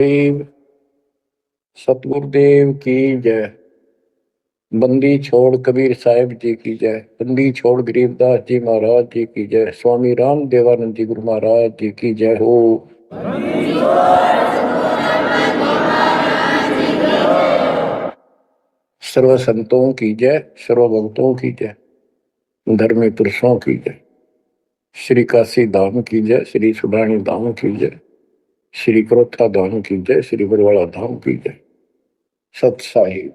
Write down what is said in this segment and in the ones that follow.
देव सतगुरुदेव की जय। बंदी छोड़ कबीर साहिब जी की जय। बंदी छोड़ गरीबदास जी महाराज जी की जय। स्वामी राम देवानंद जी गुरु महाराज जी की जय हो। सर्व संतों की जय, सर्व भक्तों की जय, धर्मी पुरुषों की जय। श्री काशी धाम की जय, श्री सुब्राणी धाम की जय, श्री क्रोथा धाम की जय, श्री बरवाड़ा धाम की जय। सत साहिब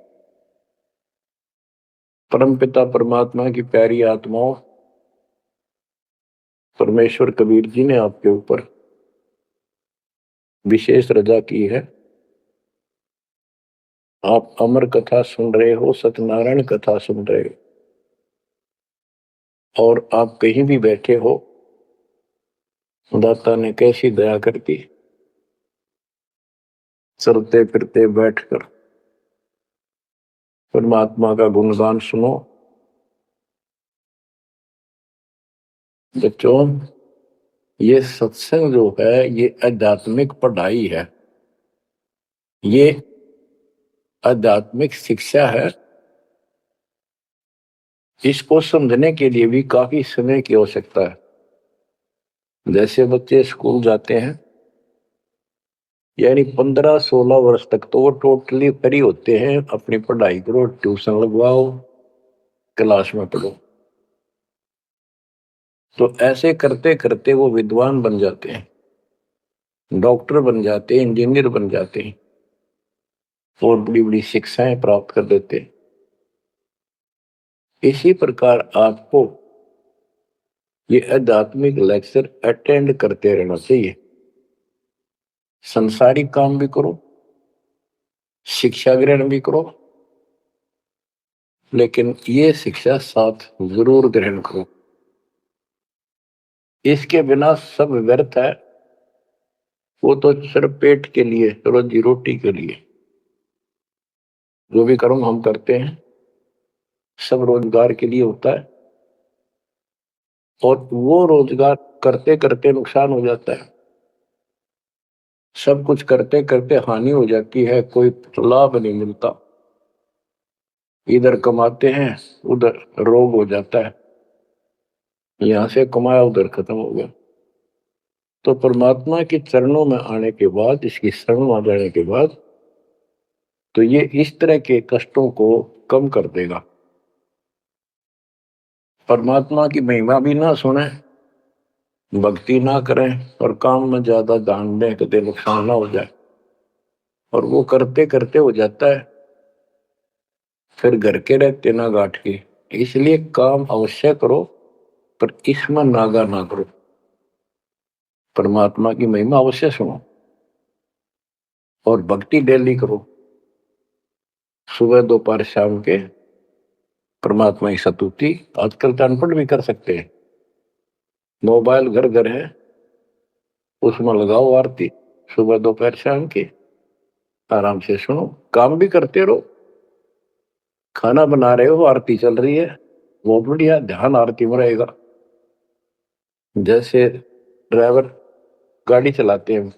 परमपिता परमात्मा की प्यारी आत्माओं, परमेश्वर कबीर जी ने आपके ऊपर विशेष रजा की है। आप अमर कथा सुन रहे हो, सत्यनारायण कथा सुन रहे हो, और आप कहीं भी बैठे हो, दाता ने कैसी दया कर दी। चलते फिरते बैठकर परमात्मा का गुणगान सुनो। बच्चों, ये सत्संग जो है ये आध्यात्मिक पढ़ाई है, ये आध्यात्मिक शिक्षा है। इसको समझने के लिए भी काफी समय की आवश्यकता है। जैसे बच्चे स्कूल जाते हैं, यानी 15-16 वर्ष तक तो वो टोटली फ्री होते हैं। अपनी पढ़ाई करो, ट्यूशन लगवाओ, क्लास में पढ़ो। तो ऐसे करते करते वो विद्वान बन जाते हैं, डॉक्टर बन जाते हैं, इंजीनियर बन जाते हैं और बड़ी बड़ी शिक्षाएं प्राप्त कर लेते हैं। इसी प्रकार आपको ये आध्यात्मिक लेक्चर अटेंड करते रहना चाहिए। संसारिक काम भी करो, शिक्षा ग्रहण भी करो, लेकिन ये शिक्षा साथ जरूर ग्रहण करो। इसके बिना सब व्यर्थ है। वो तो सिर्फ पेट के लिए, रोजी रोटी के लिए। जो भी कर्म हम करते हैं सब रोजगार के लिए होता है, और वो रोजगार करते करते नुकसान हो जाता है। सब कुछ करते करते हानि हो जाती है, कोई लाभ नहीं मिलता। इधर कमाते हैं, उधर रोग हो जाता है, यहां से कमाया उधर खत्म हो गया। तो परमात्मा के चरणों में आने के बाद, इसकी शरण में आ जाने के बाद, तो ये इस तरह के कष्टों को कम कर देगा। परमात्मा की महिमा भी ना सुने, भक्ति ना करें और काम में ज्यादा ध्यान दें, कभी नुकसान ना हो जाए। और वो करते करते हो जाता है, फिर घर के रहते ना गांठ के। इसलिए काम अवश्य करो, पर इसमें नागा ना करो। परमात्मा की महिमा अवश्य सुनो और भक्ति डेली करो, सुबह दोपहर शाम के परमात्मा की स्तुति। आजकल तो अनपढ़ भी कर सकते हैं, मोबाइल घर घर है, उसमें लगाओ आरती, सुबह दोपहर शाम के आराम से सुनो। काम भी करते रहो, खाना बना रहे हो आरती चल रही है, बहुत बढ़िया, ध्यान आरती में रहेगा। जैसे ड्राइवर गाड़ी चलाते हैं,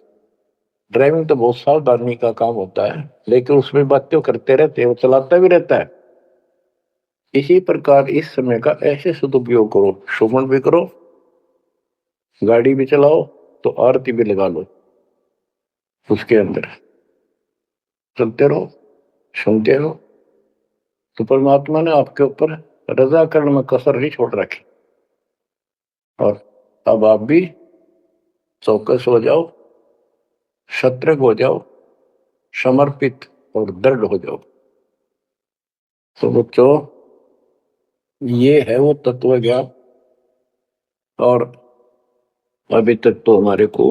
ड्राइविंग तो बहुत सावधानी का काम होता है, लेकिन उसमें बातें करते रहते हैं, वो चलाता भी रहता है। इसी प्रकार इस समय का ऐसे सदुपयोग करो, श्रवण भी करो, गाड़ी भी चलाओ, तो आरती भी लगा लो, उसके अंदर चलते रहो, सुनते रहो। तो परमात्मा ने आपके ऊपर रजा करने में कसर नहीं छोड़ रखी। और अब आप भी चौकस हो जाओ, सतर्क हो जाओ, समर्पित और दृढ़ हो जाओ। तो बच्चों, ये है वो तत्व ज्ञान। और अभी तक तो हमारे को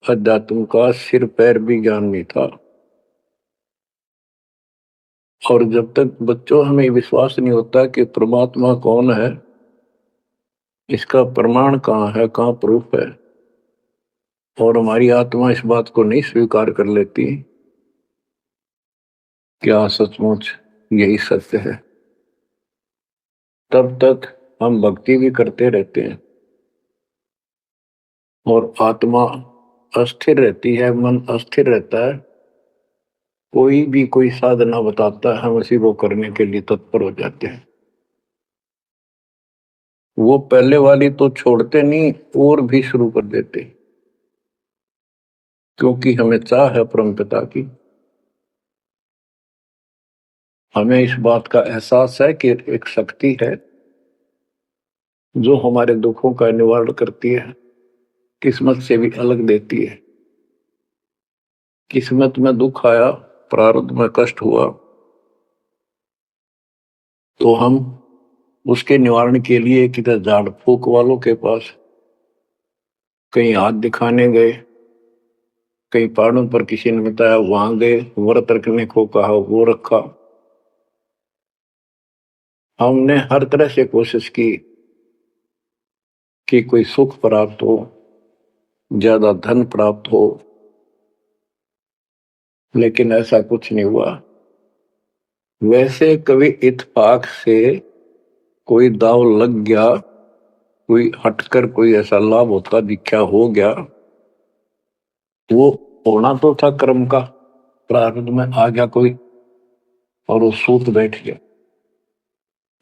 अध्यात्म का सिर पैर भी ज्ञान नहीं था। और जब तक बच्चों हमें विश्वास नहीं होता कि परमात्मा कौन है, इसका प्रमाण कहाँ है, कहाँ प्रूफ है, और हमारी आत्मा इस बात को नहीं स्वीकार कर लेती क्या सचमुच यही सत्य है, तब तक हम भक्ति भी करते रहते हैं और आत्मा अस्थिर रहती है, मन अस्थिर रहता है, कोई भी कोई साधना बताता है, हम उसी को करने के लिए तत्पर हो जाते हैं। वो पहले वाली तो छोड़ते नहीं और भी शुरू कर देते, क्योंकि हमें चाह है परमपिता की। हमें इस बात का एहसास है कि एक शक्ति है जो हमारे दुखों का निवारण करती है, किस्मत से भी अलग देती है। किस्मत में दुख आया, प्रारब्ध में कष्ट हुआ, तो हम उसके निवारण के लिए किधर झाड़ फूक वालों के पास, कहीं हाथ दिखाने गए, कहीं पहाड़ों पर किसी ने बताया वहां गए, व्रत रखने को कहा वो रखा। हमने हर तरह से कोशिश की कि कोई सुख प्राप्त हो, ज्यादा धन प्राप्त हो, लेकिन ऐसा कुछ नहीं हुआ। वैसे कभी इत्तेफाक से कोई दाव लग गया, कोई हटकर कोई ऐसा लाभ होता दिखा हो गया, वो होना तो था कर्म का, प्रारब्ध में आ गया कोई और वो सूत बैठ गया,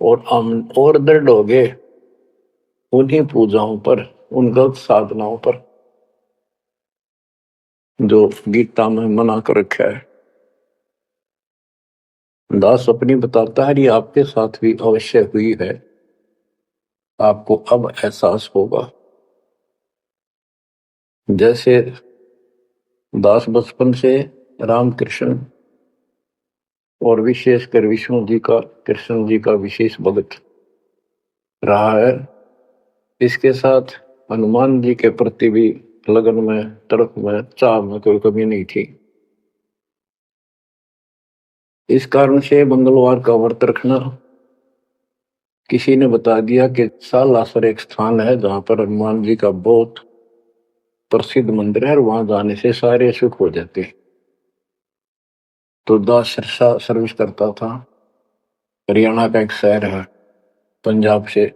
और हम और दृढ़ हो गए उन्हीं पूजाओं पर, उन गलत साधनाओं पर जो गीता में मना कर रखा है। दास अपनी बताता है ये आपके साथ भी अवश्य हुई है, आपको अब एहसास होगा। जैसे दास बचपन से रामकृष्ण और विशेषकर विष्णु जी का, कृष्ण जी का विशेष भक्त रहा है, इसके साथ हनुमान जी के प्रति भी लगन में, तड़प में, चाह में कोई कमी नहीं थी। इस कारण से मंगलवार का व्रत रखना, किसी ने बता दिया कि सालासर एक स्थान है जहां पर हनुमान जी का बहुत प्रसिद्ध मंदिर है और वहां जाने से सारे सुख हो जाते। तो दास सिरसा सर्विस करता था, हरियाणा का एक शहर है, पंजाब से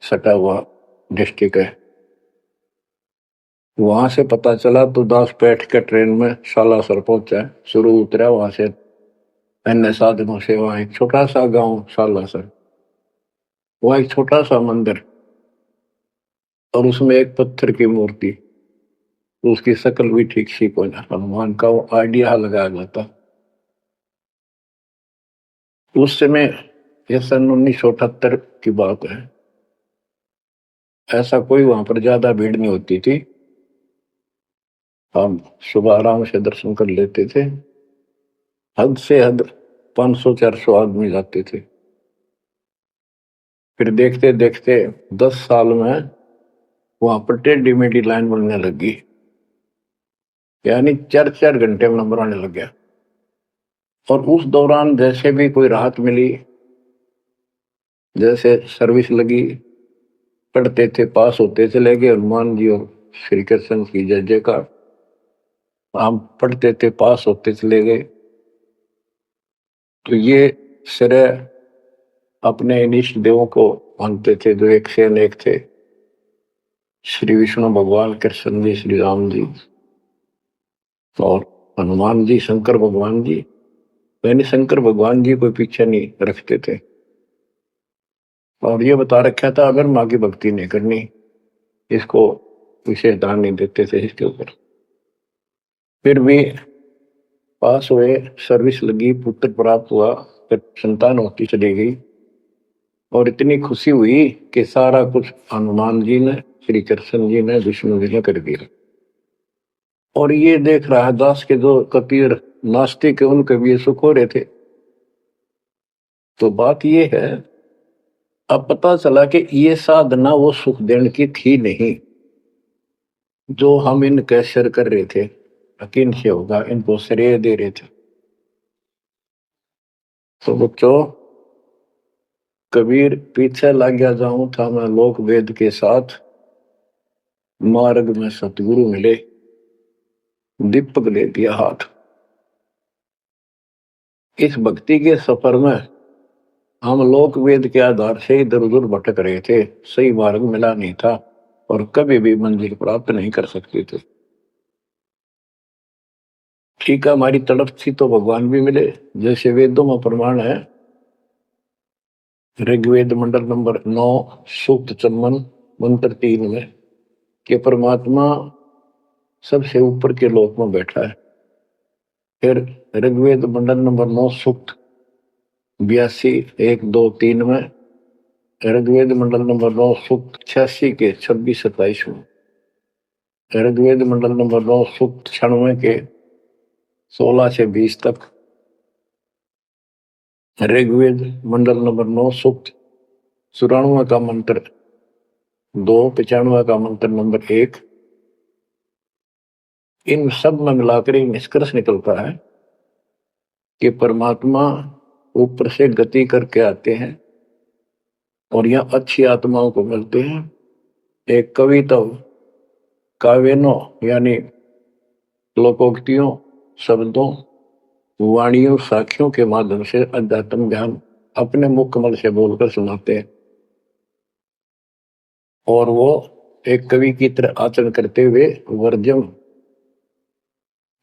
सटा हुआ डिस्ट्रिक्ट है। वहां से पता चला तो दास बैठ कर ट्रेन में सालासर पहुंचा, शुरू उतरा वहां से अन्य साधनों से। वहां एक छोटा सा गांव सालासर, वहां एक छोटा सा मंदिर और उसमें एक पत्थर की मूर्ति, तो उसकी शक्ल भी ठीक ठीक हो जाता, हनुमान का वो आइडिया लगाया जाता। उस समय यह सन 1978 की बात है, ऐसा कोई वहां पर ज्यादा भीड़ नहीं होती थी, हम सुबह आराम से दर्शन कर लेते थे। हद से हद 500-400 आदमी जाते थे। फिर देखते देखते 10 साल में वहां पर टेढ़ी मेढ़ी लाइन बनने लगी, यानी 4-4 घंटे में नंबर आने लग गया। और उस दौरान जैसे भी कोई राहत मिली, जैसे सर्विस लगी, पढ़ते थे, पास होते चले गए, हनुमान जी और श्री कृष्ण की जय जयकार। हम पढ़ते थे, पास होते चले गए। तो ये श्रेय अपने इष्ट देवों को मानते थे जो एक से अनेक थे, श्री विष्णु भगवान, कृष्ण जी, श्री राम जी और हनुमान जी, शंकर भगवान जी। यानी शंकर भगवान जी को पीछे नहीं रखते थे, और ये बता रखा था अगर माँ की भक्ति नहीं करनी, इसको विशेष ध्यान नहीं देते थे इसके ऊपर। फिर भी पास हुए, सर्विस लगी, पुत्र प्राप्त हुआ, फिर संतान होती चली गई, और इतनी खुशी हुई कि सारा कुछ हनुमान जी ने, श्री कृष्ण जी ने, विष्णु जी ने कर दिया। और ये देख रहा दास के जो कबीर नास्तिक है उनके भी ये सुख हो रहे थे। तो बात ये है, अब पता चला कि ये साधना वो सुख देने की थी नहीं जो हम इन कैसर कर रहे थे, यकीन से होगा इनको श्रेय दे रहे थे। तो बच्चों, कबीर पीछे लग गया जाऊं था मैं लोक वेद के साथ, मार्ग में सतगुरु मिले, दीपक दे दिया हाथ। इस भक्ति के सफर में हम लोक वेद के आधार से इधर उधर भटक रहे थे, सही मार्ग मिला नहीं था और कभी भी मंजिल प्राप्त नहीं कर सकते थे। ठीक है, हमारी तड़प थी तो भगवान भी मिले। जैसे वेदों में प्रमाण है, ऋग्वेद मंडल नंबर 9 सूक्त चम्मन मंत्र 3 में कि परमात्मा सबसे ऊपर के लोक में बैठा है। फिर ऋग्वेद मंडल नंबर 9 सूक्त 82 1 2 3 में, ऋग्वेद मंडल नंबर 9 सूक्त 86 के 26 27 में, ऋग्वेद मंडल नंबर 9 सूक्त 96 के 16 से 20 तक, ऋग्वेद मंडल नंबर 9 सूक्त 94 का मंत्र 2, 95 का मंत्र नंबर 1। इन सब में मिलाकर एक निष्कर्ष निकलता है कि परमात्मा ऊपर से गति करके आते हैं और यह अच्छी आत्माओं को मिलते हैं। एक कविता काव्यनों यानी लोकोक्तियों, शब्दों, वाणियों, साखियों के माध्यम से अध्यात्म ज्ञान अपने मुख कमल से बोलकर सुनाते हैं और वो एक कवि की तरह आचरण करते हुए वर्जम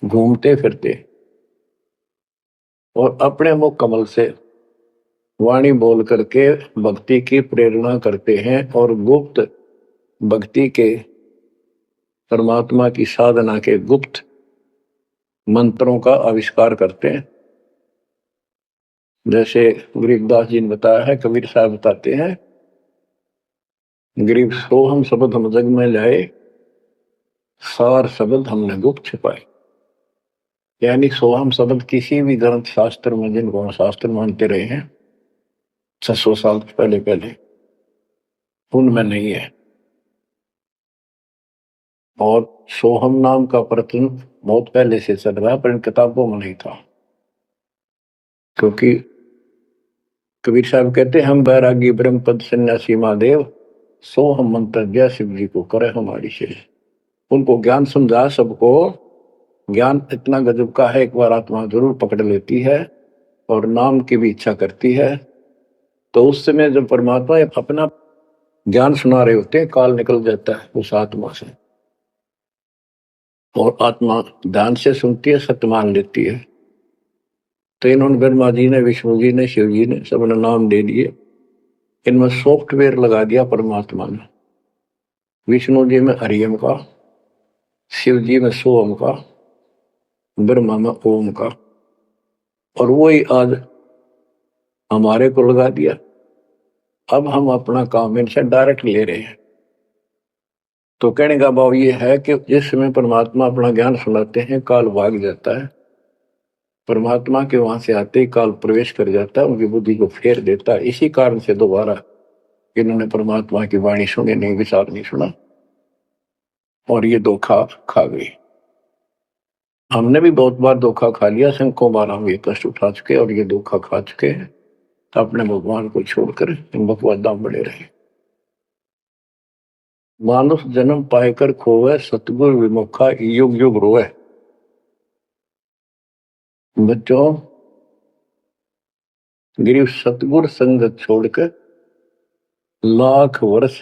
घूमते फिरते और अपने मुख कमल से वाणी बोल करके भक्ति की प्रेरणा करते हैं और गुप्त भक्ति के, परमात्मा की साधना के गुप्त मंत्रों का आविष्कार करते हैं। जैसे गरीबदास जी ने बताया है, कबीर साहब बताते हैं, गरीब सोहम शब्द हम जग में लाए, सार शब्द हमने गुप्त छिपाए। यानी सोहम शब्द किसी भी ग्रंथ शास्त्र में, जिनको हम शास्त्र मानते रहे हैं 600 साल पहले उनमें नहीं है। और सोहम नाम का प्रचलन बहुत पहले से चल रहा है, पर इन किताबों में नहीं था। क्योंकि कबीर साहब कहते हैं, हम बैरागी ब्रह्म पद सन्यासी महादेव, सोहम मंत्र जय शिव जी को करे हमारी शेष। उनको ज्ञान समझा सबको, ज्ञान इतना गजब का है, एक बार आत्मा जरूर पकड़ लेती है और नाम की भी इच्छा करती है, तो उस समय जब परमात्मा अपना ज्ञान सुना रहे होते हैं, काल निकल जाता है उस आत्मा से और आत्मा ध्यान से सुनती है, सत्य मान लेती है। तो इन्होंने ब्रह्मा जी ने, विष्णु जी ने, शिव जी ने सबने नाम दे दिए। इनमें सॉफ्टवेयर लगा दिया परमात्मा ने, विष्णु जी में हरियम का, शिव जी में सोम का, ब्रह्मा में ओम का, और वही आज हमारे को लगा दिया। अब हम अपना काम इनसे डायरेक्ट ले रहे हैं। तो कहने का भाव ये है कि जिस समय परमात्मा अपना ज्ञान सुनाते हैं, काल भाग जाता है। परमात्मा के वहां से आते ही काल प्रवेश कर जाता है, उनकी बुद्धि को फेर देता है। इसी कारण से दोबारा इन्होंने परमात्मा की वाणी सुनी नहीं, विचार नहीं सुना और ये धोखा खा गई। हमने भी बहुत बार धोखा खा लिया, सैकड़ों बार हम ये कष्ट उठा चुके और ये धोखा खा चुके हैं। तो अपने भगवान को छोड़कर इन बकवादा में बड़े रहे। मानुष जन्म पाएकर खोवे, सतगुरु विमुखा युग युग रोए। बच्चों, गिरीव सतगुरु संगत छोड़कर लाख वर्ष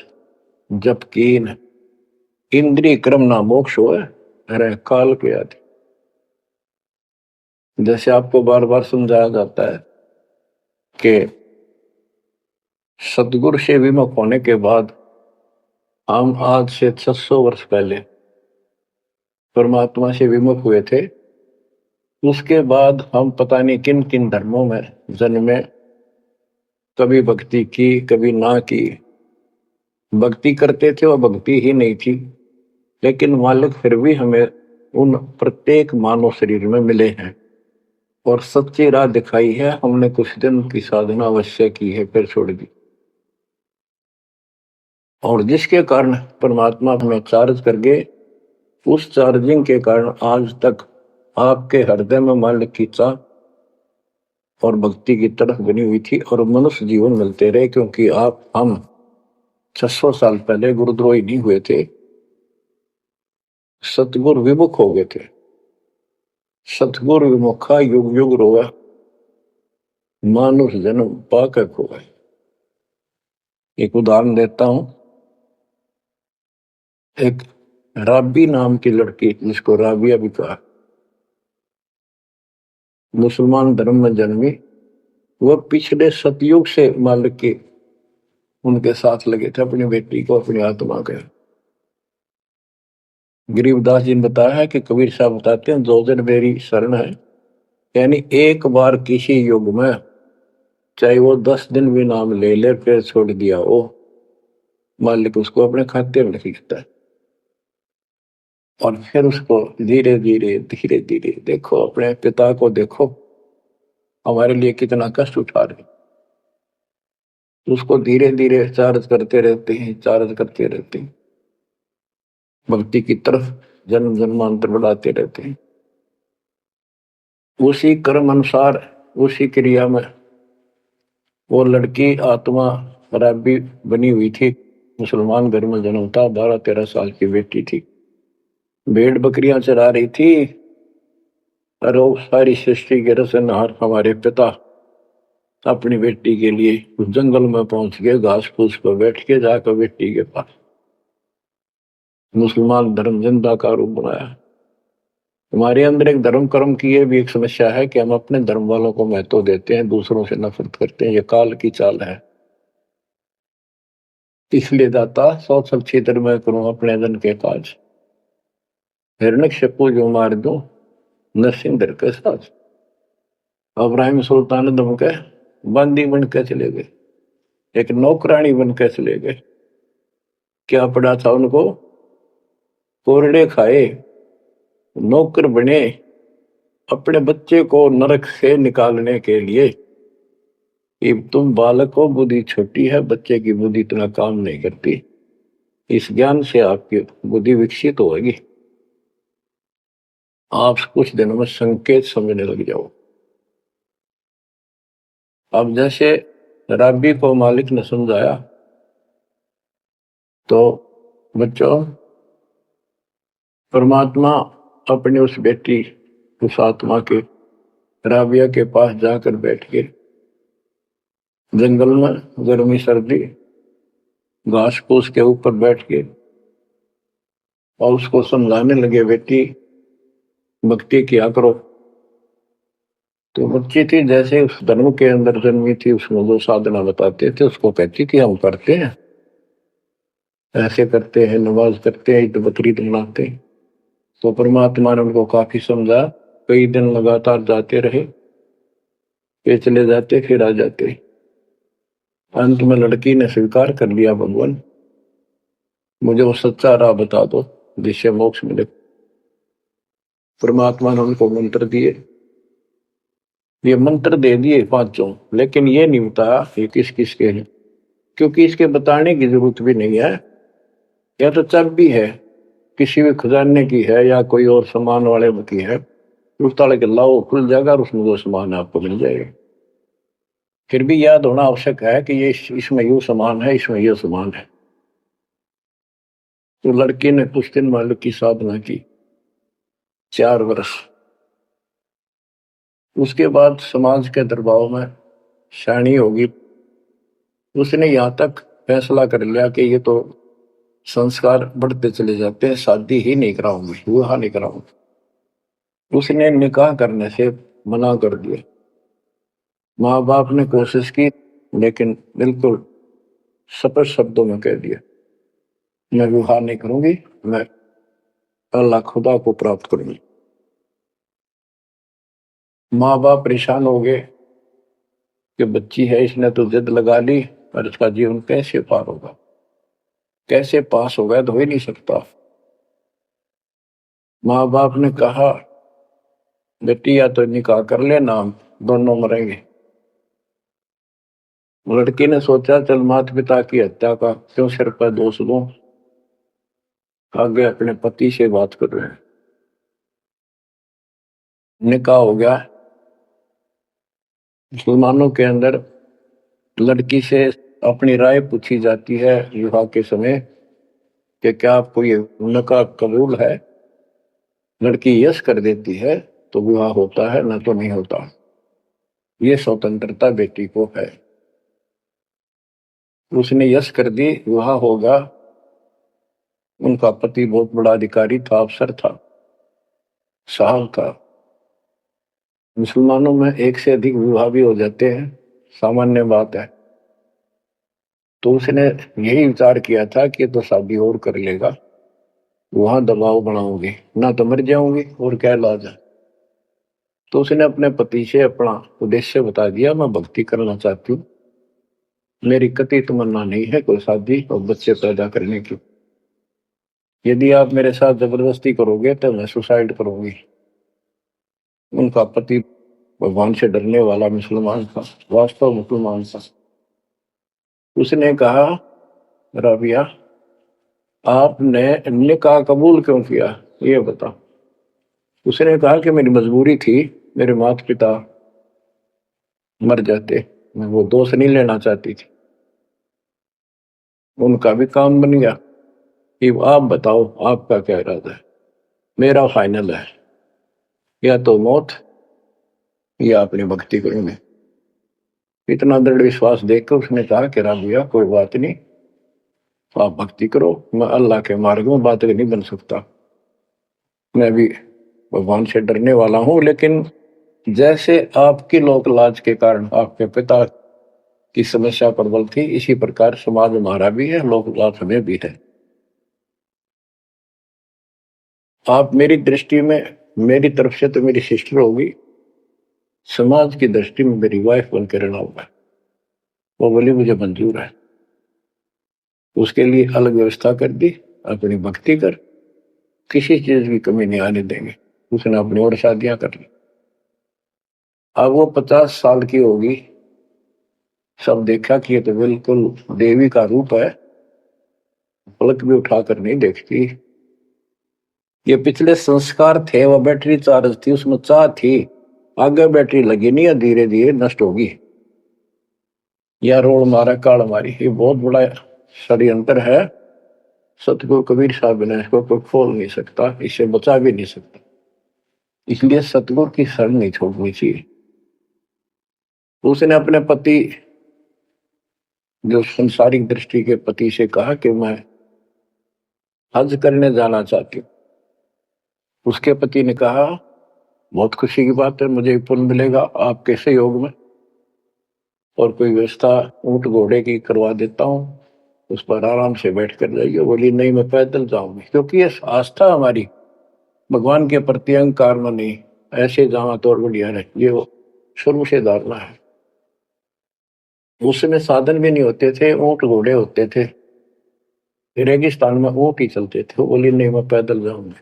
जप कीन, इंद्रिय क्रम ना मोक्ष होए, रह काल के आदि। जैसे आपको बार बार समझाया जाता है कि सतगुरु से विमुख होने के बाद हम आज से 600 वर्ष पहले परमात्मा से विमुख हुए थे। उसके बाद हम पता नहीं किन किन धर्मों में जन्मे, कभी भक्ति की कभी ना की। भक्ति करते थे और भक्ति ही नहीं थी, लेकिन मालिक फिर भी हमें उन प्रत्येक मानव शरीर में मिले हैं और सच्ची राह दिखाई है। हमने कुछ दिन की साधना अवश्य की है, फिर छोड़ दी, और जिसके कारण परमात्मा हमें चार्ज कर गए। उस चार्जिंग के कारण आज तक आपके हृदय में मालिक की चाह और भक्ति की तरफ बनी हुई थी और मनुष्य जीवन मिलते रहे। क्योंकि हम 600 साल पहले गुरुद्रोही नहीं हुए थे, सतगुरु विमुख हो गए थे। सतगुरु विमुखा युग युग रोए, मानुष जन्म पाकर खोए। एक उदाहरण देता हूं। एक राबी नाम की लड़की, जिसको राबिया भी कहा, मुसलमान धर्म में जन्मी, वह पिछले सतयुग से मालिक के उनके साथ लगे थे अपनी बेटी को, अपनी आत्मा के। गरीबदास जी ने बताया है कि कबीर साहब बताते हैं, दो दिन मेरी शरण है, यानी एक बार किसी युग में चाहे वो 10 दिन भी नाम ले ले फिर छोड़ दिया वो, मालिक उसको अपने खाते में लिखता है। और फिर उसको धीरे धीरे धीरे धीरे देखो, अपने पिता को देखो हमारे लिए कितना कष्ट उठा रहे, उसको धीरे धीरे चार्ज करते रहते हैं, चार्ज करते रहते हैं, भक्ति की तरफ जन्म जन्मांतर बढ़ाते रहते हैं। उसी कर्म अनुसार, उसी क्रिया में वो लड़की आत्मा शराबी बनी हुई थी, मुसलमान घर में जन्म था, 12-13 साल की बेटी थी, भेड़ बकरियां चरा रही थी, और वो सारी सृष्टि के रचनहार हमारे पिता अपनी बेटी के लिए उस जंगल में पहुंच गए, घास फूस पर बैठ के जाकर बेटी के पास मुसलमान धर्म जिंदा का रूप बनाया। हमारे अंदर एक धर्म कर्म की ये भी एक समस्या है कि हम अपने धर्म वालों को महत्व देते हैं, दूसरों से नफरत करते हैं, ये काल की चाल है। इसलिए दाता सौ सब क्षेत्र में करूं अपने धन के काज, हिरण्यकशिपु जो मार दो नरसिंह धर के साथ। इब्राहिम सुल्तान दम के बंदी बन के चले गए, एक नौकरानी बन के चले गए। क्या पड़ा था उनको? कोरड़े खाए, नौकर बने, अपने बच्चे को नरक से निकालने के लिए कि तुम बालक हो, बुद्धि छोटी है, बच्चे की बुद्धि इतना काम नहीं करती, इस ज्ञान से आपकी बुद्धि विकसित होगी, आप कुछ दिनों में संकेत समझने लग जाओ। अब जैसे रब्बी को मालिक ने समझाया, तो बच्चों परमात्मा अपनी उस बेटी, उस आत्मा के राबिया के पास जाकर बैठ के जंगल में गर्मी सर्दी घास फूस के ऊपर बैठ के और उसको समझाने लगे, बेटी भक्ति किया करो। तो बच्ची थी, जैसे उस धर्म के अंदर जन्मी थी, उसमें जो साधना बताते थे उसको कहती थी हम करते हैं, ऐसे करते हैं, नमाज करते हैं, ईद बकरीद मनाते हैं। तो परमात्मा ने उनको काफी समझा, कई दिन लगातार जाते रहे, फिर चले जाते फिर आ जाते। अंत में लड़की ने स्वीकार कर लिया, भगवान मुझे वो सच्चा राह बता दो जिससे मोक्ष मिले। परमात्मा ने उनको मंत्र दिए, ये मंत्र दे दिए पांचों, लेकिन ये नहीं बताया ये किस किस के हैं, क्योंकि इसके बताने की जरूरत भी नहीं है। या तो चाबी है, किसी भी खजाने की है या कोई और सामान वाले की है, उस ताले के लाओ खुल जाएगा और उसमें वो सामान आपको मिल जाएगा। फिर भी याद होना आवश्यक है कि ये इसमें यू सामान है, इसमें यह सामान है। तो लड़की ने कुछ दिन मालिक की साधना की, 4 वर्ष। उसके बाद समाज के दबाव में शानी होगी, उसने यहां तक फैसला कर लिया कि ये तो संस्कार बढ़ते चले जाते हैं, शादी ही नहीं कराऊंगी, विवाह नहीं कराऊंगी। उसने निकाह करने से मना कर दिया। माँ बाप ने कोशिश की, लेकिन बिल्कुल स्पष्ट शब्दों में कह दिया, मैं विवाह नहीं करूंगी, मैं अल्लाह खुदा को प्राप्त करूंगी। माँ बाप परेशान हो गए कि बच्ची है, इसने तो जिद लगा ली, और इसका जीवन कैसे पार होगा, कैसे पास होगा, तो हो ही नहीं सकता। माँ बाप ने कहा, बेटी या तो निकाह कर लेना, दोनों मरेंगे। लड़की ने सोचा, चल माता पिता की हत्या का क्यों सिर पर दोष दूं, आगे अपने पति से बात कर रहे हैं। निकाह हो गया। मुसलमानों के अंदर लड़की से अपनी राय पूछी जाती है विवाह के समय कि क्या आपको ये निकाह कबूल है। लड़की यस कर देती है तो विवाह होता है, ना तो नहीं होता। ये स्वतंत्रता बेटी को है। उसने यस कर दी, विवाह होगा। उनका पति बहुत बड़ा अधिकारी था, अफसर था, साहब था। मुसलमानों में एक से अधिक विवाह भी हो जाते हैं, सामान्य बात है। तो उसने यही विचार किया था कि तो शादी और कर लेगा, वहां दबाव बनाऊंगी ना तो मर जाऊंगी और क्या इलाज है। तो उसने अपने पति से अपना उद्देश्य बता दिया, मैं भक्ति करना चाहती हूँ, मेरी कति तमन्ना नहीं है कोई शादी और बच्चे पैदा करने की। यदि आप मेरे साथ जबरदस्ती करोगे तो मैं सुसाइड करूंगी। उनका पति भगवान से डरने वाला मुसलमान था, वास्तव मुसलमान था। उसने कहा, राबिया आपने निकाह कबूल क्यों किया, ये बता। उसने कहा कि मेरी मजबूरी थी, मेरे माता पिता मर जाते, मैं वो दोष नहीं लेना चाहती थी, उनका भी काम बन गया। कि आप बताओ आपका क्या इरादा है। मेरा फाइनल है, या तो मौत या अपनी भक्ति करूंगे। इतना दृढ़ विश्वास देखकर उसने कहा कि राबिया कोई बात नहीं, आप भक्ति करो, मैं अल्लाह के मार्ग में बात नहीं बन सकता, मैं भी भगवान से डरने वाला हूं। लेकिन जैसे आपकी लोक लाज के कारण आपके पिता की समस्या प्रबल थी, इसी प्रकार समाज हमारा भी है, लोक लाज हमें भी है। आप मेरी दृष्टि में, मेरी तरफ से तो मेरी सिस्टर होगी, समाज की दृष्टि में मेरी वाइफ बनकर रहना होगा। वो बोली मुझे मंजूर है। उसके लिए अलग व्यवस्था कर दी, अपनी भक्ति कर, किसी चीज की कमी नहीं आने देंगे। उसने अपनी और शादियां कर ली। अब वो 50 साल की होगी, सब देखा कि ये तो बिल्कुल देवी का रूप है, पलक भी उठाकर नहीं देखती। ये पिछले संस्कार थे, वो बैटरी चार्ज थी, उसमें चाह थी, आगे बैटरी लगी नहीं है, धीरे धीरे नष्ट होगी। या रोड मारा काल मारी, ये बहुत बड़ा षड्यंत्र है। सतगुरु कबीर साहब ने इसको कोई खोल नहीं सकता, इसे बचा भी नहीं सकता। इसलिए सतगुरु की शरण नहीं छोड़नी चाहिए। उसने अपने पति, जो संसारिक दृष्टि के पति से कहा कि मैं हज करने जाना चाहती हूँ। उसके पति ने कहा, बहुत खुशी की बात है, मुझे पुण्य मिलेगा आपके सहयोग में, और कोई व्यवस्था ऊंट घोड़े की करवा देता हूँ, उस पर आराम से बैठ कर जाइए। बोली नहीं, मैं पैदल जाऊंगी, क्योंकि ये आस्था हमारी भगवान के प्रति अहंकार में नहीं, ऐसे जावा तो और बढ़िया है, ये वो शुरू से धारणा है। उस समय साधन भी नहीं होते थे, ऊंट घोड़े होते थे, रेगिस्तान में ऊंट ही चलते थे। वो बोली नहीं, मैं पैदल जाऊंगी।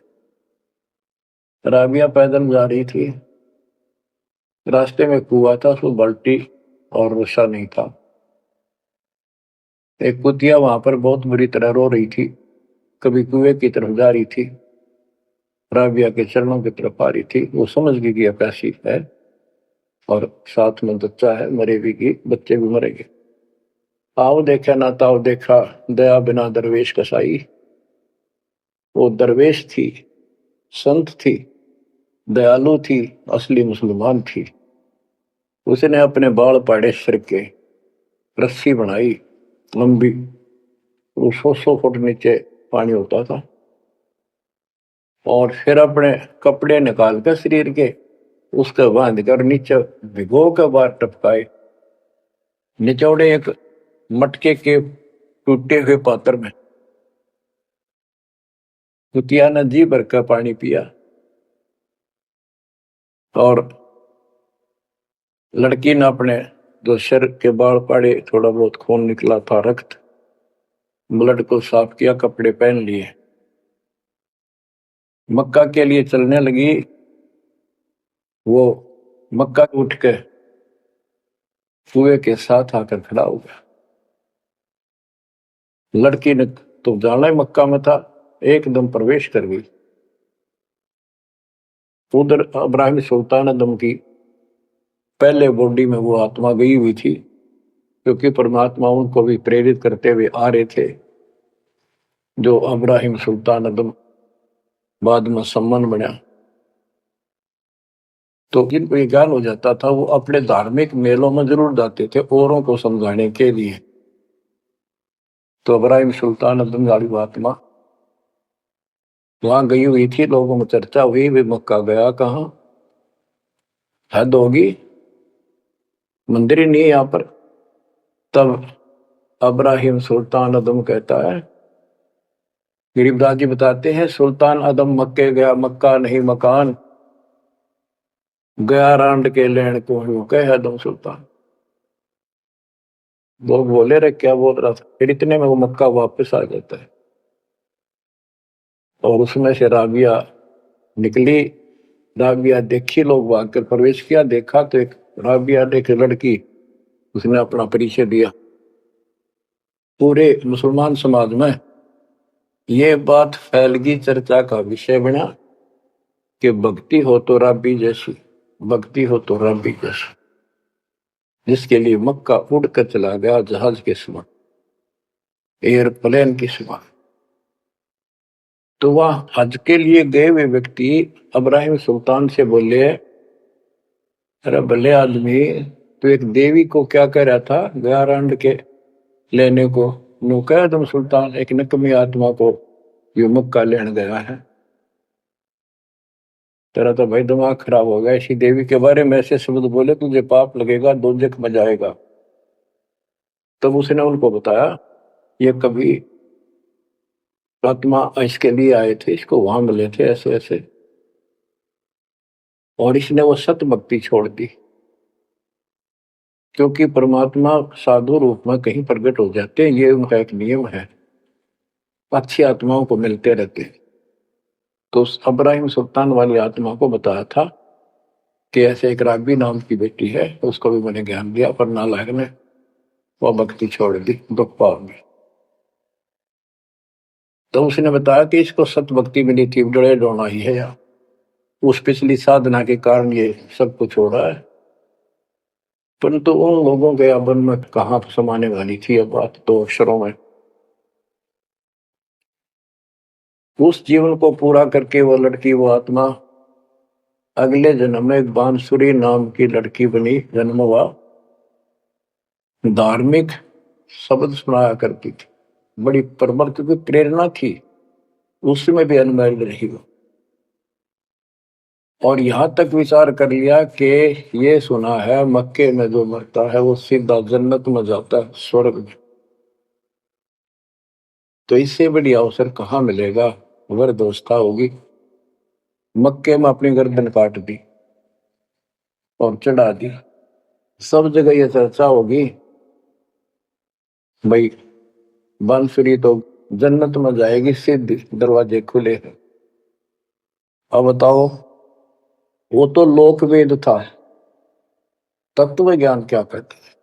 राबिया पैदल जा रही थी, रास्ते में कुआं था, उसमें बाल्टी और रस्सा नहीं था। एक कुतिया वहां पर बहुत बुरी तरह रो रही थी, कभी कुएं की तरफ जा रही थी, राबिया के चरणों की तरफ आ रही थी। वो समझ गई कि प्यासी है और साथ में बच्चा है, मरेगी की, बच्चे भी मरेंगे। आओ देखा ना ताओ देखा, दया बिना दरवेश कसाई। वो दरवेश थी, संत थी, दयालु थी, असली मुसलमान थी। उसने अपने बाल पाड़े सिर के, रस्सी बनाई लंबी, वो 100 फुट नीचे पानी होता था, और फिर अपने कपड़े निकाल कर शरीर के उसके बांध कर नीचे भिगो के बाहर टपकाए, निचौड़े एक मटके के टूटे हुए पात्र में। कुतिया ने जी भर का पानी पिया, और लड़की ने अपने जो सिर के बाल पाड़े, थोड़ा बहुत खून निकला था, रक्त, ब्लड को साफ किया, कपड़े पहन लिए, मक्का के लिए चलने लगी। वो मक्का उठ के कुएं के साथ आकर खड़ा हो गया। लड़की ने तो जाना ही मक्का में था, एकदम प्रवेश कर गई। उधर इब्राहिम सुल्तान अदम की पहले बॉडी में वो आत्मा गई हुई थी, क्योंकि परमात्मा उनको भी प्रेरित करते हुए आ रहे थे। जो इब्राहिम सुल्तान अदम बाद में सम्मान बना, तो जिनको ये ज्ञान हो जाता था, वो अपने धार्मिक मेलों में जरूर जाते थे औरों को समझाने के लिए। तो इब्राहिम सुल्तान अदम वाली आत्मा वहां गई हुई थी, लोगों में चर्चा हुई, वे मक्का गया कहाँ, हद होगी, मंदिर ही नहीं है यहाँ पर। तब अब्राहिम सुल्तान अदम कहता है, गरीबदास जी बताते हैं, सुल्तान अदम मक्के गया, मक्का नहीं मकान, गया रांड के लेन को यूं कह अदम सुल्तान। लोग बोले रे क्या बोल रहा था, फिर इतने में वो मक्का वापस आ जाता है और उसमें से राबिया निकली। राबिया देखी, लोग भाग कर प्रवेश किया, देखा तो एक राबिया ने एक लड़की, उसने अपना परिचय दिया। पूरे मुसलमान समाज में ये बात फैल गई, चर्चा का विषय बना कि भक्ति हो तो राबी जैसी, भक्ति हो तो राबी जैसी, जिसके लिए मक्का उड़कर चला गया जहाज के समान, एयरप्लेन के समान। तो वह हज के लिए गए हुए व्यक्ति अब्राहिम सुल्तान से बोले, अरे भले आदमी, तो एक देवी को क्या कह रहा था, गया रांड के लेने को, नु कह तुम सुल्तान एक नकमी आत्मा को यो मक्का लेने गया है। तेरा तो भाई दिमाग खराब हो गया, इसी देवी के बारे में ऐसे शब्द बोले तुझे पाप लगेगा, दोजख में जाएगा। तब उसने उनको बताया, ये कभी आत्मा इसके लिए आए थे, इसको वहां मिले थे ऐसे ऐसे, और इसने वो सत भक्ति छोड़ दी, क्योंकि परमात्मा साधु रूप में कहीं प्रकट हो जाते हैं, ये उनका एक नियम है, अच्छी आत्माओं को मिलते रहते हैं। तो उस अब्राहिम सुल्तान वाली आत्मा को बताया था कि ऐसे एक राबी नाम की बेटी है, उसको भी मैंने ज्ञान दिया, पर नालायक ने वो भक्ति छोड़ दी दुख पाव में। तो उसने बताया कि इसको सत भक्ति मिली थी, डरे डोना ही है यार, उस पिछली साधना के कारण ये सब कुछ हो रहा है। परंतु उन लोगों के अबन में कहाँ समाने वाली थी ये बात, दो अक्षरों में। उस जीवन को पूरा करके वो लड़की, वो आत्मा अगले जन्म में एक बांसुरी नाम की लड़की बनी, जन्म हुआ, धार्मिक शब्द सुनाया करती थी, बड़ी प्रबल, क्योंकि प्रेरणा थी, उसमें भी अनमैरिड रही वो। और यहां तक विचार कर लिया कि ये सुना है मक्के में जो मरता है वो सीधा जन्नत में जाता है, स्वर्ग में। तो इससे बड़ी अवसर कहाँ मिलेगा, अगर दोस्ता होगी। मक्के में अपनी गर्दन काट दी और चढ़ा दी, सब जगह ये चर्चा होगी, भाई बांसुरी तो जन्नत में जाएगी, सिद्ध दरवाजे खुले हैं। अब बताओ, वो तो लोक वेद था, तत्व ज्ञान क्या कहते हैं।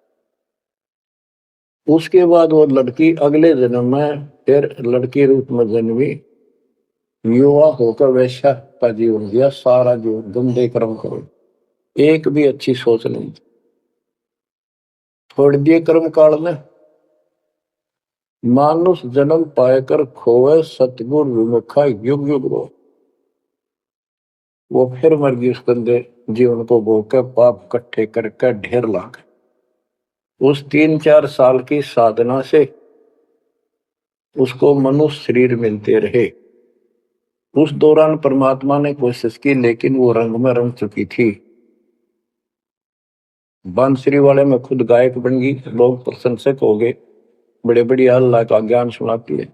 उसके बाद वो लड़की अगले जन्म में फिर लड़की रूप में जन्मी, युवा होकर वैश्या का जीवन दिया, सारा जीवन गंदे कर्म करो, एक भी अच्छी सोच नहीं, छोड़ दिए कर्म काल में। मानुष जन्म पाएकर खोए, सतगुर विमुखा युग युग रो। वो फिर मर गई उस गंदे जीवन को भोग, पाप इकट्ठे करके ढेर लाग। उस 3-4 साल की साधना से उसको मनुष्य शरीर मिलते रहे। उस दौरान परमात्मा ने कोशिश की, लेकिन वो रंग में रंग चुकी थी। बांसुरी वाले में खुद गायक बन गई, लोग प्रशंसक हो गए, बड़े बड़ी अल्लाह का ज्ञान सुनाती है,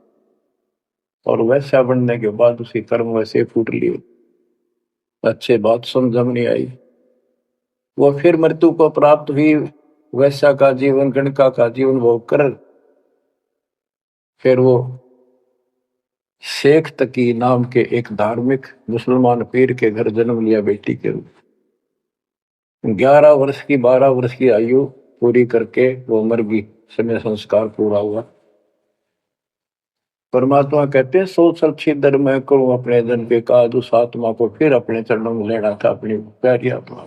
और वैसा बनने के बाद उसी कर्म वैसे फूट लिए, अच्छे बात समझ में नहीं आई। वो फिर मृत्यु को प्राप्त हुई, वैसा का जीवन, गणका का जीवन भोग कर फिर वो शेख तकी नाम के एक धार्मिक मुसलमान पीर के घर जन्म लिया बेटी के रूप। 11 वर्ष की 12 वर्ष की आयु पूरी करके वो मर गई, समय संस्कार पूरा हुआ। परमात्मा कहते हैं, सोचल छिदर मैं करूं अपने जन के काज, उस आत्मा को फिर अपने चरणों में लेना था, अपनी प्यारी आत्मा।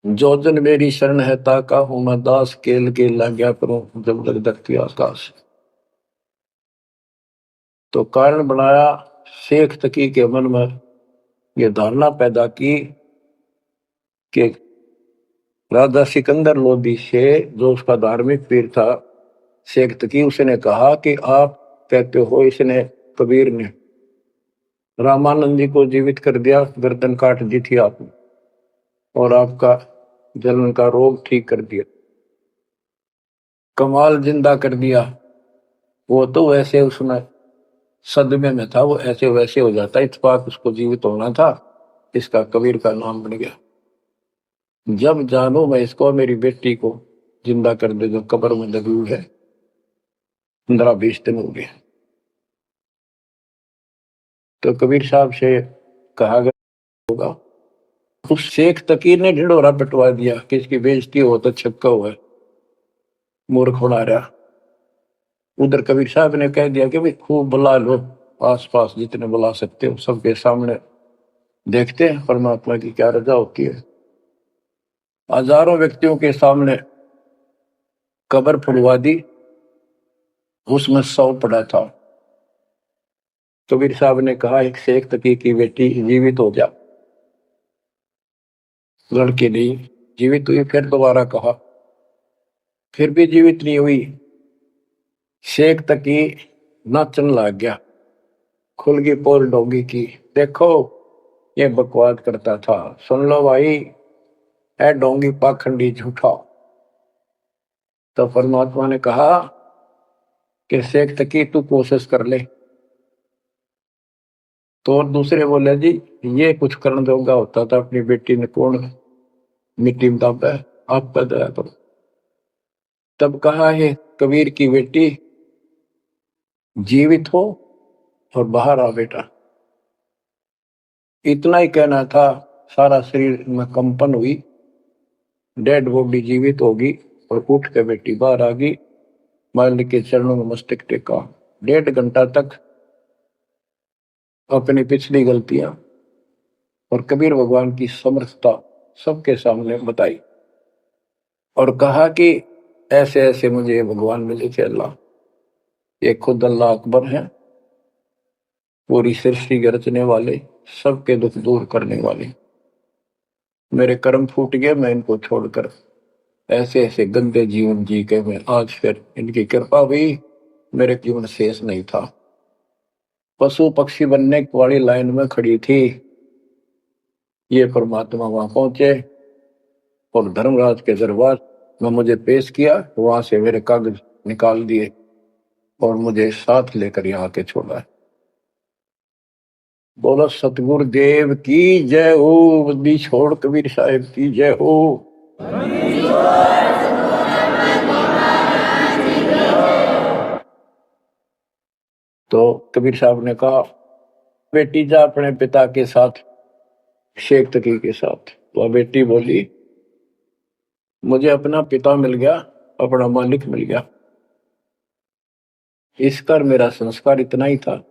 जो जन मेरी शरण है ताका हूं मैं दास, केल के लाग्या करूं जब लग धरती आकाश। तो कारण बनाया, शेख तकी के मन में ये धारणा पैदा की कि राजा सिकंदर लोदी से, जो उसका धार्मिक पीर था शेख तकी, उसने कहा कि आप कहते हो, इसने कबीर ने रामानंद जी को जीवित कर दिया, गर्दन काट दी थी आपने, और आपका जलन का रोग ठीक कर दिया। कमाल जिंदा कर दिया। वो तो वैसे उसमें सदमे में था, वो ऐसे वैसे हो जाता, इत्तेफाक उसको जीवित होना था, इसका कबीर का नाम बन गया। जब जानो मैं इसको, मेरी बेटी को जिंदा कर दे जो कब्र में दबी हुई है, 15-20 दिन हो गए। तो कबीर साहब से कहा गया होगा, उस शेख तकीर ने ढिढोरा पिटवा दिया कि इसकी बेइज्जती हो तो छक्का हुआ है, मूर्ख बना रहा। उधर कबीर साहब ने कह दिया कि भाई खूब बुला लो, आसपास जितने बुला सकते हो, सबके सामने देखते हैं परमात्मा की क्या रजा होती है। हजारों व्यक्तियों के सामने कब्र फुड़वा दी, उसमें 100 पड़ा था। कबीर साहब ने कहा एक शेख तकी की बेटी जीवित हो जा, लड़की नहीं जीवित हुई। फिर दोबारा कहा, फिर भी जीवित नहीं हुई। शेख तकी नाचन लग गया, खुल गई पोल डोगी की, देखो ये बकवाद करता था, सुन लो भाई, है डोंगी पाखंडी झूठा। तो परमात्मा ने कहा कि शेख तकी तू कोशिश कर ले। तो और दूसरे बोले जी ये कुछ करने दोगा होता था, अपनी बेटी ने कौन मिट्टी में दाबा है, आपका दया करो। तब कहा है कबीर की बेटी जीवित हो और बाहर आ बेटा। इतना ही कहना था, सारा शरीर में कंपन हुई, डेड बॉडी जीवित होगी, और उठ के बेटी बाहर आ गई, मालिक के चरणों में मस्तक टेका। 1.5 घंटा तक अपनी पिछली गलतियां और कबीर भगवान की समर्थता सबके सामने बताई, और कहा कि ऐसे ऐसे मुझे भगवान मिले थे अल्लाह, ये खुद अल्लाह अकबर है, पूरी सृष्टि के रचने वाले, सबके दुख दूर करने वाले। मेरे कर्म फूट गए, मैं इनको छोड़कर ऐसे ऐसे गंदे जीवन जी के मैं आज फिर इनकी कृपा हुई, मेरे जीवन शेष नहीं था। पशु पक्षी बनने वाली लाइन में खड़ी थी, ये परमात्मा वहां पहुंचे और धर्मराज के दरबार में मुझे पेश किया, वहां से मेरे कागज निकाल दिए और मुझे साथ लेकर यहाँ के छोड़ा। बोलो सतगुरुदेव की जय हो, बद्दी छोड़ कबीर साहिब की जय हो। तो कबीर साहब ने कहा बेटी जा अपने पिता के साथ, शेख तकी के साथ। तो बेटी बोली मुझे अपना पिता मिल गया, अपना मालिक मिल गया, इस कर मेरा संस्कार इतना ही था।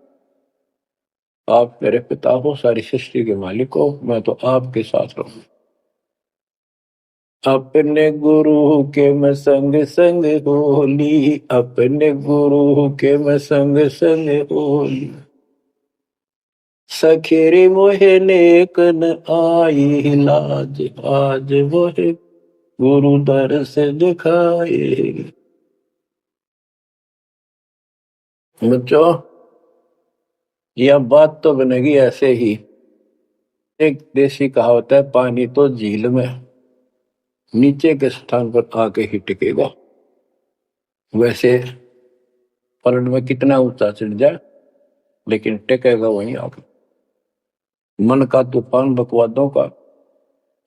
आप मेरे पिता हो, सारी सृष्टि के मालिक हो, मैं तो आपके साथ रहूं। अपने गुरु के मैं संग संग होली, अपने गुरु के मैं संग संग होली, सखेरे मोहे नेकन आई लाज, आज मोहे गुरु दरस दिखाए। बच्चों यह बात तो बनेगी ऐसे ही, एक देसी कहावत है, पानी तो झील में नीचे के स्थान पर आके ही टिकेगा। वैसे पलट में कितना ऊंचा चढ़ जाए लेकिन टिकेगा वहीं आके। मन का तूफान बकवादों का,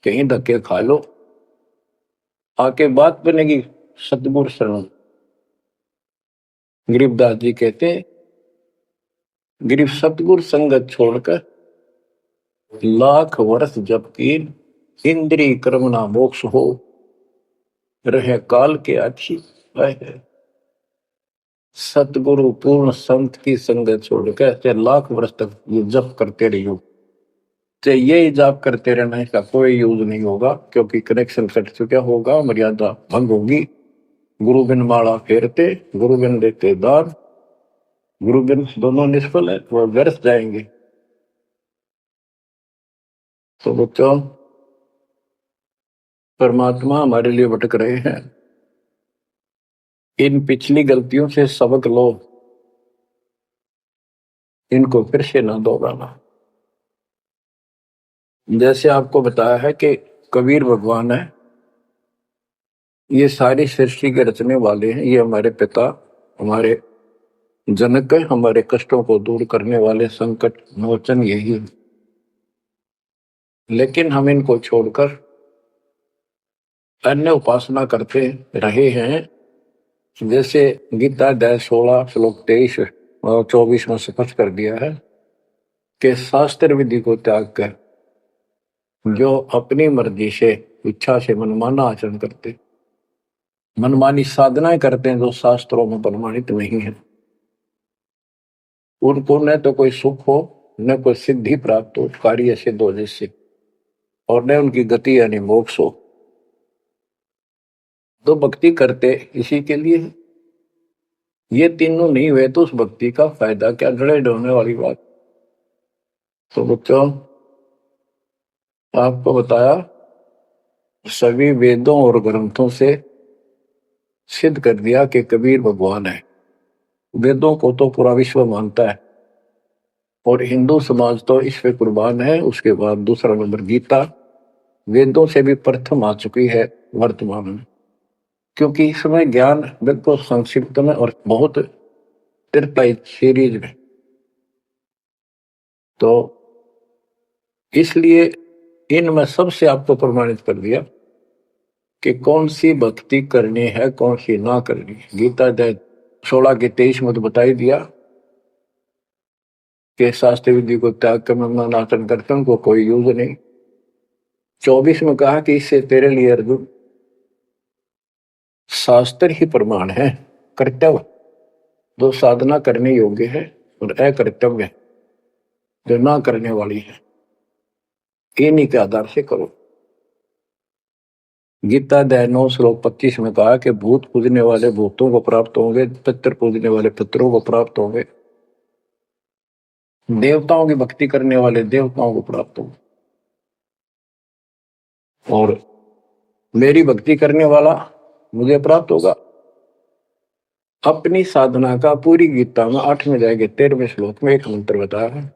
कहीं धक्के खा लो, आके बात बनेगी सतगुरु शरण। गरीबदास जी कहते गरीब सतगुरु संगत छोड़कर लाख वर्ष जबकि इंद्रिय कर्म ना मोक्ष हो, रहे काल के आखी है। सतगुरु पूर्ण संत की संगत छोड़कर चाहे लाख वर्ष तक ये जप करते रहियो, चाहे ये जाप करते रहना, इसका कोई यूज नहीं होगा, क्योंकि कनेक्शन कट चुका होगा, मर्यादा भंग होगी। गुरु बिन माला फेरते, गुरु बिन देते दान, गुरु बिन दोनों निष्फल है, वो व्यर्थ जाएंगे। तो बच्चों परमात्मा हमारे लिए भटक रहे हैं, इन पिछली गलतियों से सबक लो, इनको फिर से ना दोहराना। जैसे आपको बताया है कि कबीर भगवान है, ये सारी सृष्टि के रचने वाले हैं, ये हमारे पिता, हमारे जनक है, हमारे कष्टों को दूर करने वाले संकट मोचन यही है। लेकिन हम इनको छोड़कर अन्य उपासना करते रहे हैं। जैसे गीता अध्याय 16 श्लोक 23 और 24 में स्पष्ट कर दिया है कि शास्त्र विधि को त्याग कर जो अपनी मर्जी से इच्छा से मनमाना आचरण करते, मनमानी साधनाएं करते हैं जो शास्त्रों में प्रमाणित नहीं है, उनको न तो कोई सुख हो, न कोई सिद्धि प्राप्त हो, कार्य सिद्ध हो जिससे, और न उनकी गति यानी मोक्ष हो। तो भक्ति करते इसी के लिए है। ये तीनों नहीं हुए तो उस भक्ति का फायदा क्या, जड़े ढोने वाली बात। तो बच्चों, आपको बताया सभी वेदों और ग्रंथों से सिद्ध कर दिया कि कबीर भगवान है। वेदों को तो पूरा विश्व मानता है और हिंदू समाज तो इस पे कुर्बान है। उसके बाद दूसरा नंबर गीता, वेदों से भी प्रथम आ चुकी है वर्तमान में, क्योंकि इसमें ज्ञान बिल्कुल संक्षिप्त में और बहुत तिरपाई सीरीज में। तो इसलिए इनमें सबसे आपको प्रमाणित कर दिया कि कौन सी भक्ति करनी है, कौन सी ना करनी है। गीता अध्याय 16 के 23 में तो बता ही दिया कि शास्त्र विधि को त्याग कर मनमाना करते उनको कोई यूज नहीं। 24 में कहा कि इससे तेरे लिए अर्जुन शास्त्र ही प्रमाण है, कर्तव्य जो साधना करने योग्य है और अकर्तव्य जो ना करने वाली है, इन्हीं के आधार से करो। गीता अध्याय 9 श्लोक 25 में कहा कि भूत पूजने वाले भूतों को प्राप्त होंगे, पितर पूजने वाले पितरों को प्राप्त होंगे, देवताओं की भक्ति करने वाले देवताओं को प्राप्त होंगे, और मेरी भक्ति करने वाला मुझे प्राप्त होगा। अपनी साधना का पूरी गीता में 8वें अध्याय के 13वें श्लोक में एक मंत्र बताया है,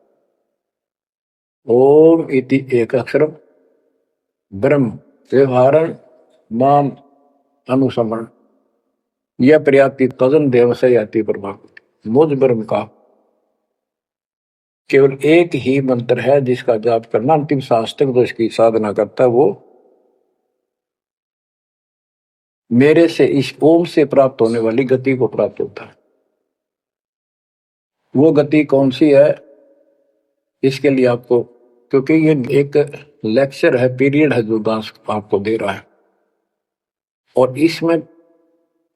ओम इति एक अक्षर ब्रह्म व्यवहारण माम अनुसमरण यह प्रयाति तजन देव से याति प्रभाव। मुझ ब्रह्म का केवल एक ही मंत्र है जिसका जाप करना अंतिम शास्त्र जो इसकी साधना करता है वो मेरे से, इस ओम से प्राप्त होने वाली गति को प्राप्त होता है। वो गति कौन सी है, इसके लिए आपको, क्योंकि ये एक लेक्चर है, पीरियड है जो दास आपको दे रहा है, और इसमें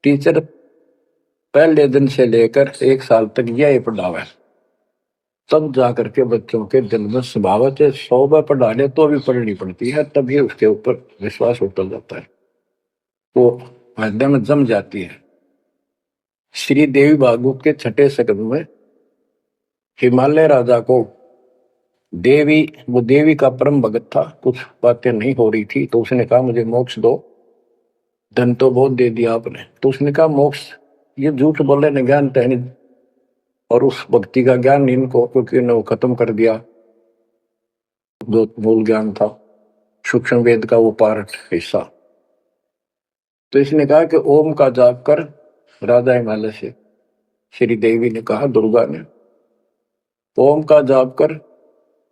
टीचर पहले दिन से लेकर 1 साल तक यह पढ़ावा है, तब जाकर के बच्चों के दिल में स्वभावत है 100 बार पढ़ा ले तो भी पढ़नी पड़ती है, तभी उसके ऊपर विश्वास उतर जाता है, वो हृदय में जम जाती है। श्री देवी भागवत के 6ठे सकंद में हिमालय राजा को देवी, वो देवी का परम भगत था, कुछ बातें नहीं हो रही थी, तो उसने कहा मुझे मोक्ष दो, धन तो बहुत दे दिया आपने। तो उसने कहा मोक्ष, ये झूठ बोले न, ज्ञान तो है नहीं, और उस भक्ति का ज्ञान इनको, क्योंकि उन्होंने वो खत्म कर दिया जो मूल ज्ञान था, सूक्ष्म वेद का वो पार्ट हिस्सा। तो इसने कहा कि ओम का जाप कर, राजा हिमालय से श्री देवी ने कहा, दुर्गा ने, ओम का जाप कर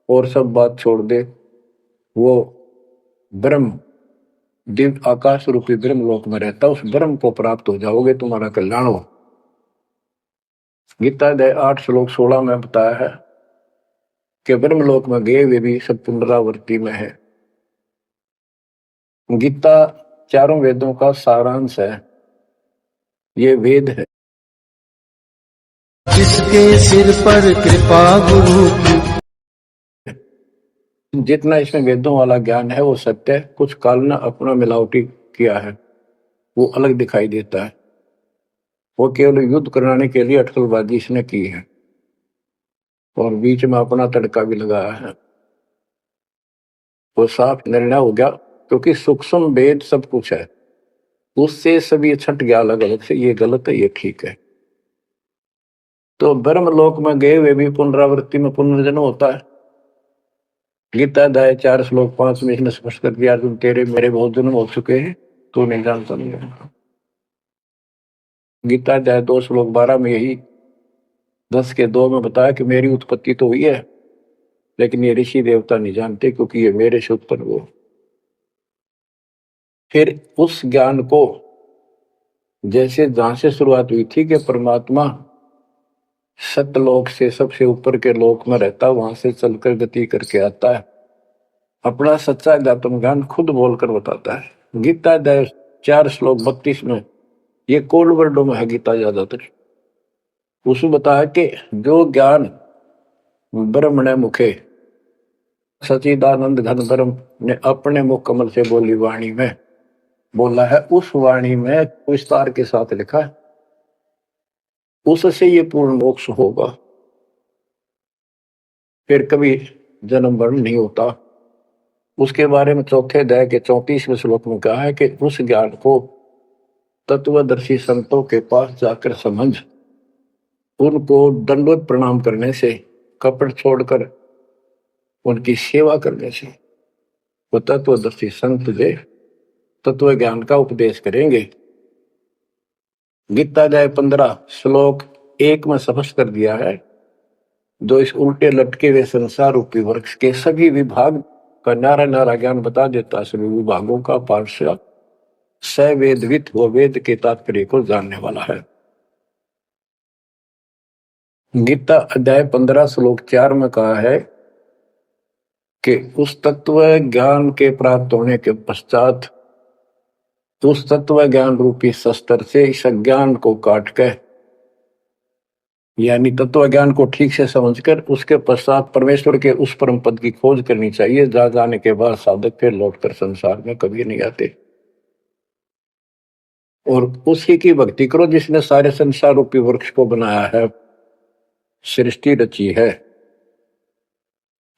और सब बात छोड़ दे, वो ब्रह्म दिव्य आकाश रूपी ब्रह्म लोक में रहता, उस ब्रह्म को प्राप्त हो जाओगे, तुम्हारा कल्याण हो। गीता अध्याय 8 श्लोक 16 में बताया है कि ब्रह्मलोक में गए वे भी सब पुनरावृत्ति में है। गीता चारों वेदों का सारांश है, ये वेद है। जिसके सिर पर कृपा गुरु की, जितना इसमें वेदों वाला ज्ञान है वो सत्य है, कुछ काल ने अपना मिलावटी किया है, वो अलग दिखाई देता है, वो केवल युद्ध कराने के लिए अटकलबाजी इसने की है और बीच में अपना तड़का भी लगाया है। वो साफ निर्णय हो गया, क्योंकि सूक्ष्म वेद सब कुछ है, उससे सभी छट गया अलग अलग से, ये गलत है ये ठीक है। तो ब्रह्मलोक में गए वे भी पुनरावृत्ति में पुनर्जन्म होता है, गीता अध्याय 4 श्लोक 5 में इसने स्पष्ट कर दिया, तुम तेरे मेरे बहुत जन्म हो चुके हैं, तू नहीं जानता नहीं है। गीता अध्याय 2 श्लोक 12 में यही 10 के 2 में बताया कि मेरी उत्पत्ति तो हुई है, लेकिन ये ऋषि देवता नहीं जानते, क्योंकि ये मेरे से उत्पन्न हुए। फिर उस ज्ञान को, जैसे जहां से शुरुआत हुई थी कि परमात्मा सतलोक से सबसे ऊपर के लोक में रहता, वहां से चलकर गति करके आता है, अपना सच्चा अध्यात्म ज्ञान खुद बोलकर बताता है। गीता अध्याय 4 श्लोक 32 में, ये कोड वर्डों में है गीता ज्यादातर, उसमें बताया कि जो ज्ञान ब्रह्मणे मुखे सचिदानंद घन ब्रह्म ने अपने मुख कमल से बोली वाणी में बोला है, उस वाणी में विस्तार के साथ लिखा है, उससे ये पूर्ण मोक्ष होगा, फिर कभी जन्म मरण नहीं होता। उसके बारे में चौथे अध्याय के 34वें श्लोक में कहा है कि उस ज्ञान को तत्वदर्शी संतों के पास जाकर समझ, उनको दंडवत प्रणाम करने से, कपट छोड़कर उनकी सेवा करने से वो तत्वदर्शी संत जो तत्व ज्ञान का उपदेश करेंगे। गीता अध्याय 15 श्लोक 1 में स्पष्ट कर दिया है, जो इस उल्टे लटके हुए संसार रूपी वृक्ष के सभी विभाग का नारा नारा ज्ञान बता देता, सभी विभागों का पार्षद सवेदवित वो वेद के तात्पर्य को जानने वाला है। गीता अध्याय 15 श्लोक 4 में कहा है कि उस तत्व ज्ञान के प्राप्त होने के पश्चात उस तत्व ज्ञान रूपी शस्त्र से इस अज्ञान को काट के, यानी तत्व ज्ञान को ठीक से समझकर उसके पश्चात परमेश्वर के उस परम पद की खोज करनी चाहिए, जहां जाने के बाद साधक फिर लौटकर संसार में कभी नहीं आते, और उसी की भक्ति करो जिसने सारे संसार रूपी वृक्ष को बनाया है, सृष्टि रची है।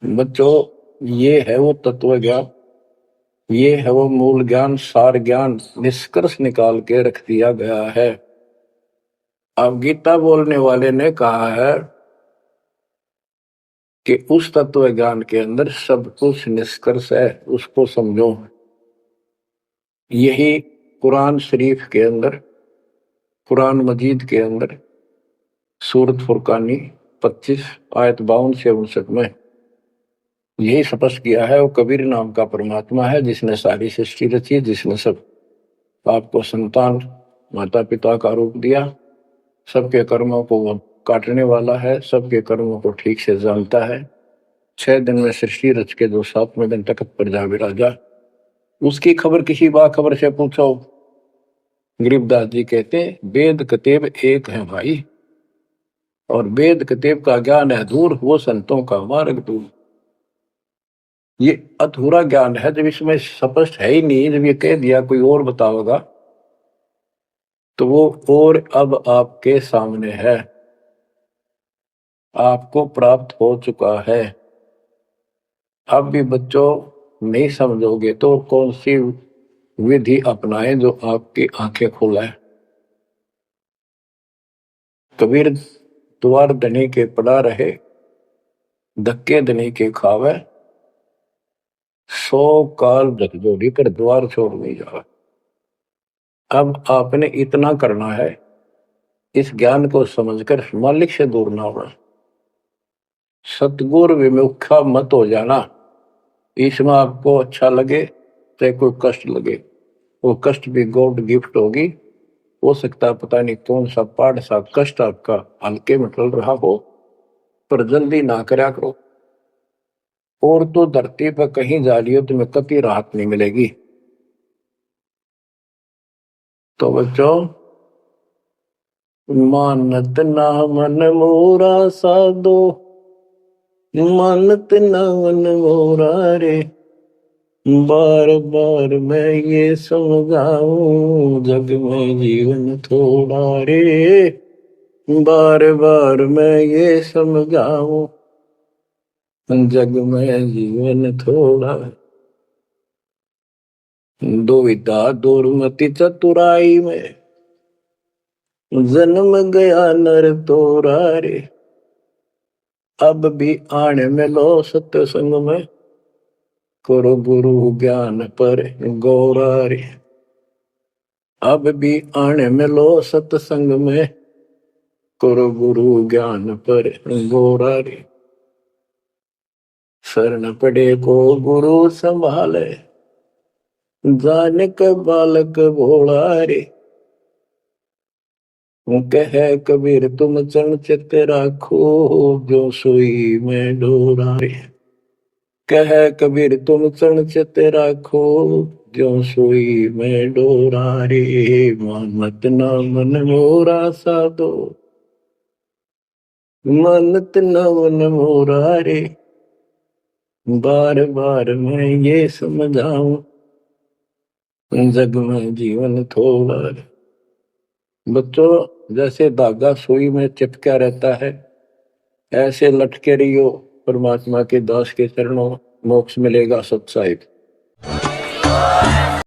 बच्चों, ये है वो तत्व ज्ञान, ये है वो मूल ज्ञान, सार ज्ञान निष्कर्ष निकाल के रख दिया गया है। अब गीता बोलने वाले ने कहा है कि उस तत्व ज्ञान के अंदर सब कुछ निष्कर्ष है, उसको समझो। यही कुरान शरीफ के अंदर, कुरान मजीद के अंदर सूरत फुरकानी 25 आयत 52 से 59 में यही स्पष्ट किया है, वो कबीर नाम का परमात्मा है जिसने सारी सृष्टि रची, जिसने सब आपको संतान माता पिता का रूप दिया, सबके कर्मों को वो काटने वाला है, सबके कर्मों को ठीक से जानता है। 6 दिन में सृष्टि रच के जो 7वें दिन तखत पर जा विराजा, उसकी खबर किसी बाखबर से पूछो। गरीबदास जी कहते हैं, वेद कतेब एक है भाई, और वेद कतेब का ज्ञान है दूर, वो संतों का मार्ग दूर। ये अधूरा ज्ञान है, जब इसमें स्पष्ट है ही नहीं, जब ये कह दिया कोई और बताओगा तो वो और अब आपके सामने है, आपको प्राप्त हो चुका है। अब भी बच्चों नहीं समझोगे तो कौन सी विधि अपनाए जो आपकी आंखें खोले। कबीर द्वार धनी के पड़ा रहे, धक्के धनी के खावे, 100 काल झकझोरी कर द्वार छोड़ नहीं जावे। अब आपने इतना करना है, इस ज्ञान को समझकर मालिक से दूर ना होना, सतगुरु विमुखा मत हो जाना। इसमें आपको अच्छा लगे चाहे कोई कष्ट लगे, वो कष्ट भी गॉड गिफ्ट होगी। हो सकता है पता नहीं कौन सा पाठ सा कष्ट आपका हल्के में टल रहा हो, पर जल्दी ना करया करो, और तो धरती पर कहीं जा रही हो तुम्हें कभी राहत नहीं मिलेगी। तो बच्चों, मानत ना मन मोरा साधो, मानत ना मन मोरा रे, बार बार मैं ये समझाऊं जग में जीवन थोड़ा रे, बार बार मैं ये समझाऊं जग में जीवन थोड़ा। दुविधा दुर्मति चतुराई में जन्म गया नर तोरा रे, अब भी आने में लो सत्संग में, करो गुरु ज्ञान पर गौरारी। अब भी आने मिलो सत्संग में, करो गुरु ज्ञान पर गौरारी। शरण पड़े को गुरु संभाले, जाने के बालक भोला रे। कह कबीर तुम चरण चित राखो, जो सोई में डोरा रे। कह कबीर तुम चरण चित राखो, जो सोई में डोरा रे। मानत ना मन मोरा साधो, मानत ना मन मोरा रे। बार बार मैं ये समझाऊं, जग में जीवन थोड़ा रे। बच्चों, जैसे धागा सुई में चिपका रहता है, ऐसे लटके रहियो परमात्मा के दास के चरणों, मोक्ष मिलेगा सत साहिब।